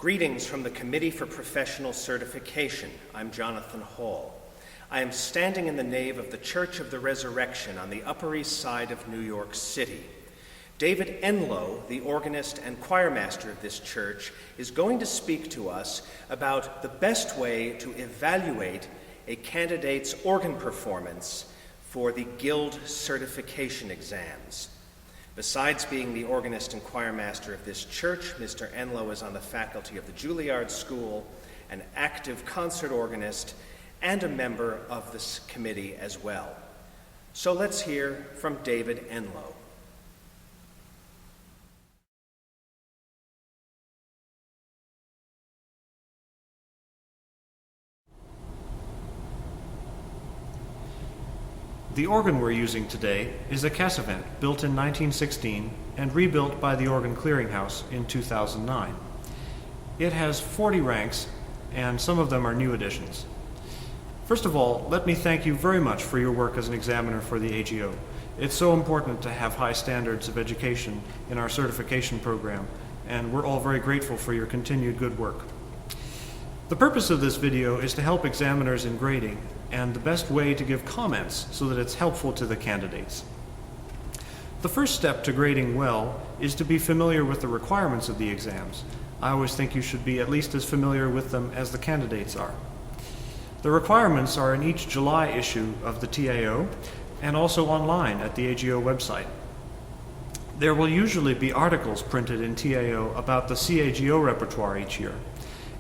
Greetings from the Committee for Professional Certification. I'm Jonathan Hall. I am standing in the nave of the Church of the Resurrection on the Upper East Side of New York City. David Enlow, the organist and choirmaster of this church, is going to speak to us about the best way to evaluate a candidate's organ performance for the Guild certification exams. Besides being the organist and choirmaster of this church, Mr. Enlow is on the faculty of the Juilliard School, an active concert organist, and a member of this committee as well. So let's hear from David Enlow. The organ we're using today is a Cassavant built in 1916 and rebuilt by the Organ Clearinghouse in 2009. It has 40 ranks, and some of them are new additions. First of all, let me thank you very much for your work as an examiner for the AGO. It's so important to have high standards of education in our certification program, and we're all very grateful for your continued good work. The purpose of this video is to help examiners in grading and the best way to give comments so that it's helpful to the candidates. The first step to grading well is to be familiar with the requirements of the exams. I always think you should be at least as familiar with them as the candidates are. The requirements are in each July issue of the TAO and also online at the AGO website. There will usually be articles printed in TAO about the CAGO repertoire each year,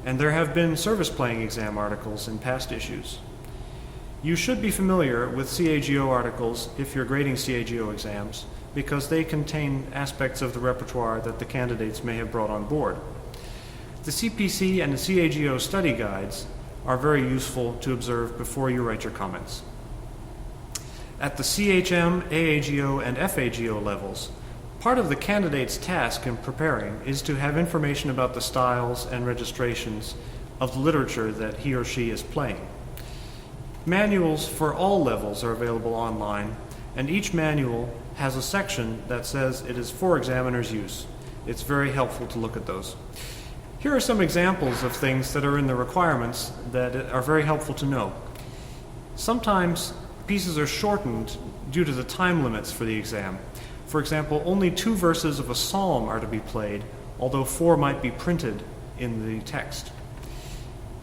and there have been service playing exam articles in past issues. You should be familiar with CAGO articles if you're grading CAGO exams, because they contain aspects of the repertoire that the candidates may have brought on board. The CPC and the CAGO study guides are very useful to observe before you write your comments. At the CHM, AAGO, and FAGO levels, part of the candidate's task in preparing is to have information about the styles and registrations of the literature that he or she is playing. Manuals for all levels are available online, and each manual has a section that says it is for examiner's use. It's very helpful to look at those. Here are some examples of things that are in the requirements that are very helpful to know. Sometimes pieces are shortened due to the time limits for the exam. For example, only 2 verses of a psalm are to be played, although 4 might be printed in the text.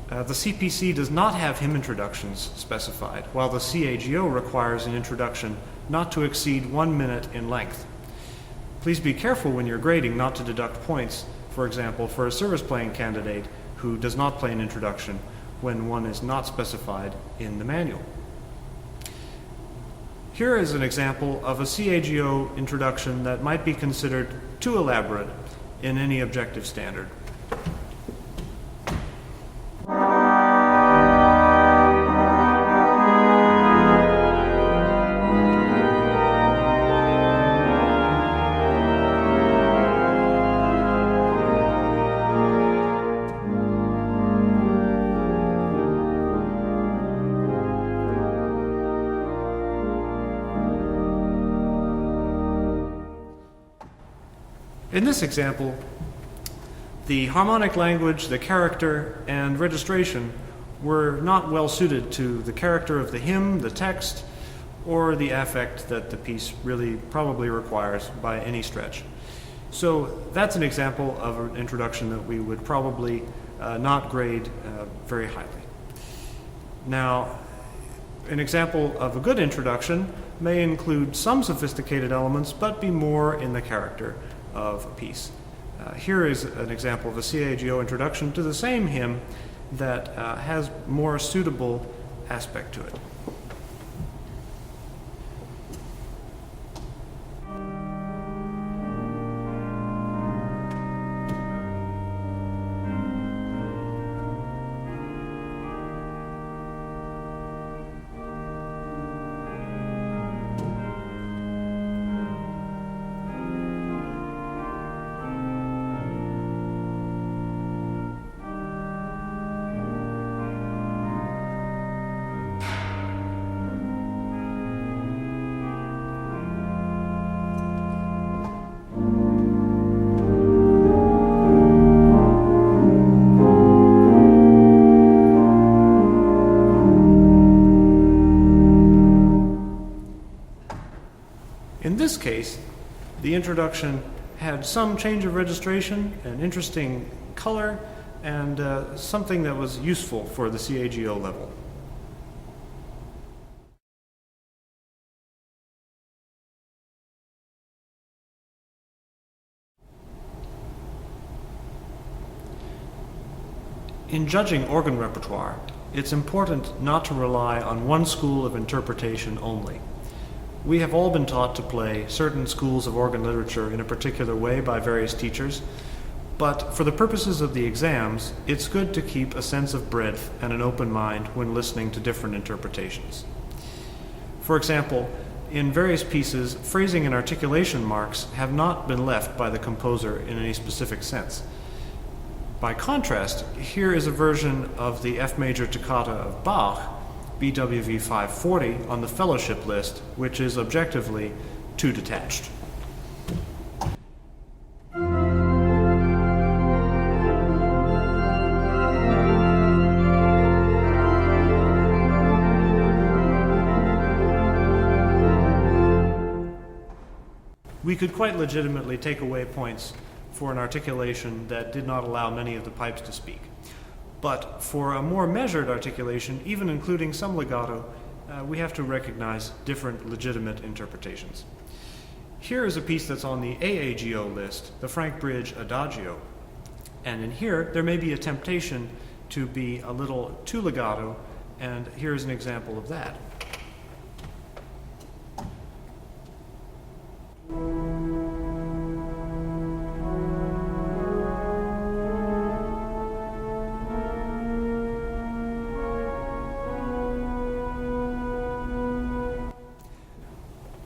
The CPC does not have hymn introductions specified, while the CAGO requires an introduction not to exceed 1 minute in length. Please be careful when you're grading not to deduct points, for example, for a service playing candidate who does not play an introduction when one is not specified in the manual. Here is an example of a CAGO introduction that might be considered too elaborate in any objective standard. In this example, the harmonic language, the character, and registration were not well suited to the character of the hymn, the text, or the affect that the piece really probably requires by any stretch. So that's an example of an introduction that we would probably not grade very highly. Now, an example of a good introduction may include some sophisticated elements, but be more in the character of a piece. Here is an example of a CAGO introduction to the same hymn that has more suitable aspect to it. In this case, the introduction had some change of registration, an interesting color, and something that was useful for the CAGO level. In judging organ repertoire, it's important not to rely on one school of interpretation only. We have all been taught to play certain schools of organ literature in a particular way by various teachers, but for the purposes of the exams, it's good to keep a sense of breadth and an open mind when listening to different interpretations. For example, in various pieces, phrasing and articulation marks have not been left by the composer in any specific sense. By contrast, here is a version of the F major toccata of Bach, BWV 540, on the fellowship list, which is objectively too detached. We could quite legitimately take away points for an articulation that did not allow many of the pipes to speak. But for a more measured articulation, even including some legato, we have to recognize different legitimate interpretations. Here is a piece that's on the AAGO list, the Frank Bridge Adagio. And in here, there may be a temptation to be a little too legato, and here's an example of that.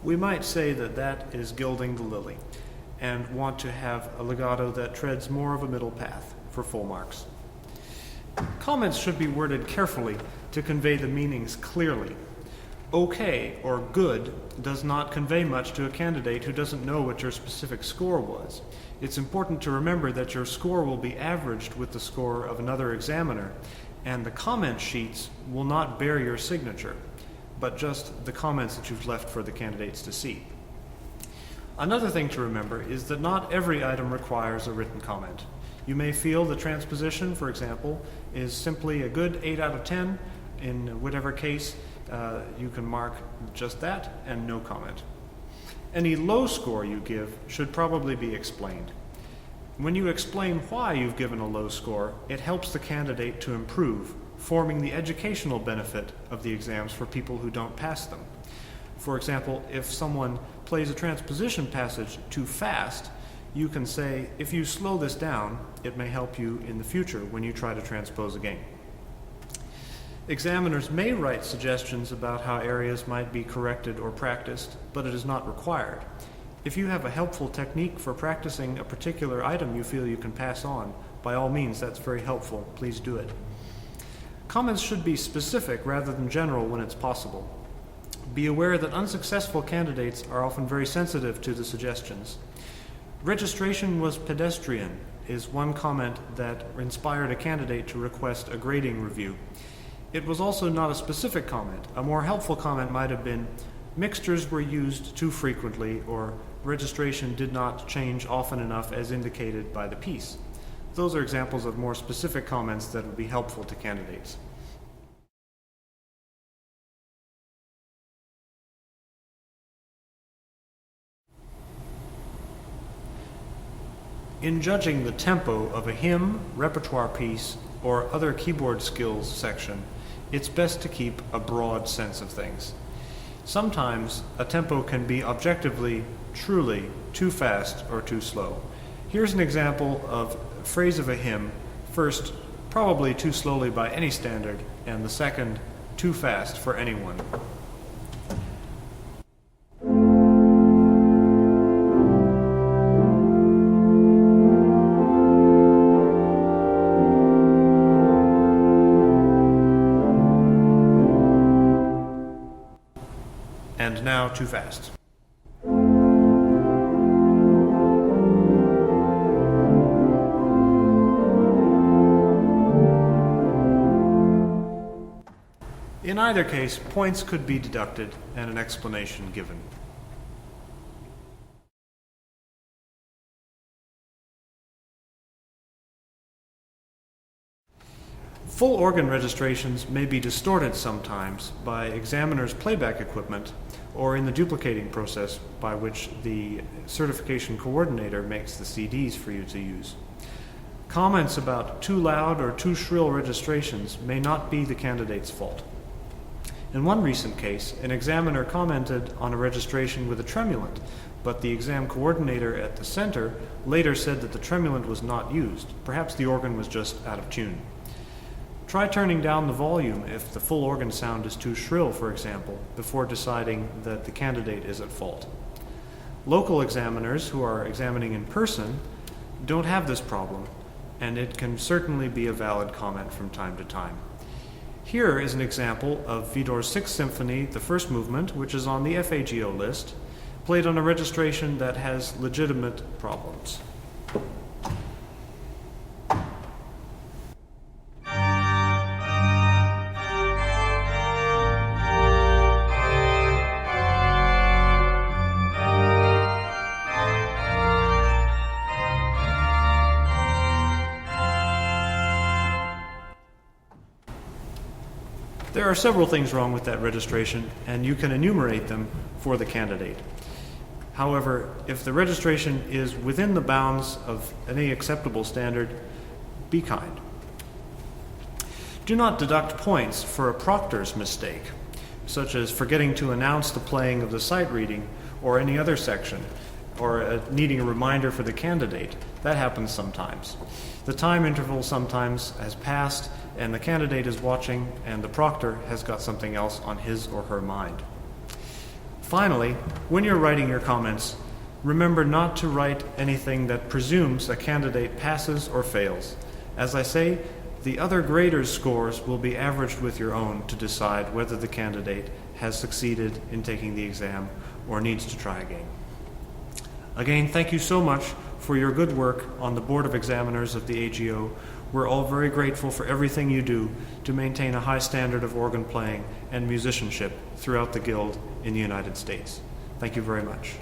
We might say that that is gilding the lily, and want to have a legato that treads more of a middle path for full marks. Comments should be worded carefully to convey the meanings clearly. Okay or good does not convey much to a candidate who doesn't know what your specific score was. It's important to remember that your score will be averaged with the score of another examiner, and the comment sheets will not bear your signature, but just the comments that you've left for the candidates to see. Another thing to remember is that not every item requires a written comment. You may feel the transposition, for example, is simply a good 8 out of 10. In whatever case, you can mark just that and no comment. Any low score you give should probably be explained. When you explain why you've given a low score, it helps the candidate to improve, forming the educational benefit of the exams for people who don't pass them. For example, if someone plays a transposition passage too fast, you can say, if you slow this down, it may help you in the future when you try to transpose again. Examiners may write suggestions about how areas might be corrected or practiced, but it is not required. If you have a helpful technique for practicing a particular item you feel you can pass on, by all means, that's very helpful. Please do it. Comments should be specific rather than general when it's possible. Be aware that unsuccessful candidates are often very sensitive to the suggestions. Registration was pedestrian is one comment that inspired a candidate to request a grading review. It was also not a specific comment. A more helpful comment might have been, mixtures were used too frequently, or registration did not change often enough as indicated by the piece. Those are examples of more specific comments that would be helpful to candidates. In judging the tempo of a hymn, repertoire piece, or other keyboard skills section, it's best to keep a broad sense of things. Sometimes a tempo can be objectively, truly, too fast or too slow. Here's an example of a phrase of a hymn, first, probably too slowly by any standard, and the second, too fast for anyone. And now too fast. In either case, points could be deducted and an explanation given. Full organ registrations may be distorted sometimes by examiners' playback equipment or in the duplicating process by which the certification coordinator makes the CDs for you to use. Comments about too loud or too shrill registrations may not be the candidate's fault. In one recent case, an examiner commented on a registration with a tremulant, but the exam coordinator at the center later said that the tremulant was not used. Perhaps the organ was just out of tune. Try turning down the volume if the full organ sound is too shrill, for example, before deciding that the candidate is at fault. Local examiners who are examining in person don't have this problem, and it can certainly be a valid comment from time to time. Here is an example of Widor's Sixth Symphony, the first movement, which is on the FAGO list, played on a registration that has legitimate problems. There are several things wrong with that registration, and you can enumerate them for the candidate. However, if the registration is within the bounds of any acceptable standard, be kind. Do not deduct points for a proctor's mistake, such as forgetting to announce the playing of the sight reading or any other section, or needing a reminder for the candidate. That happens sometimes. The time interval sometimes has passed, and the candidate is watching, and the proctor has got something else on his or her mind. Finally, when you're writing your comments, remember not to write anything that presumes a candidate passes or fails. As I say, the other graders' scores will be averaged with your own to decide whether the candidate has succeeded in taking the exam or needs to try again. Again, thank you so much for your good work on the Board of Examiners of the AGO. We're all very grateful for everything you do to maintain a high standard of organ playing and musicianship throughout the Guild in the United States. Thank you very much.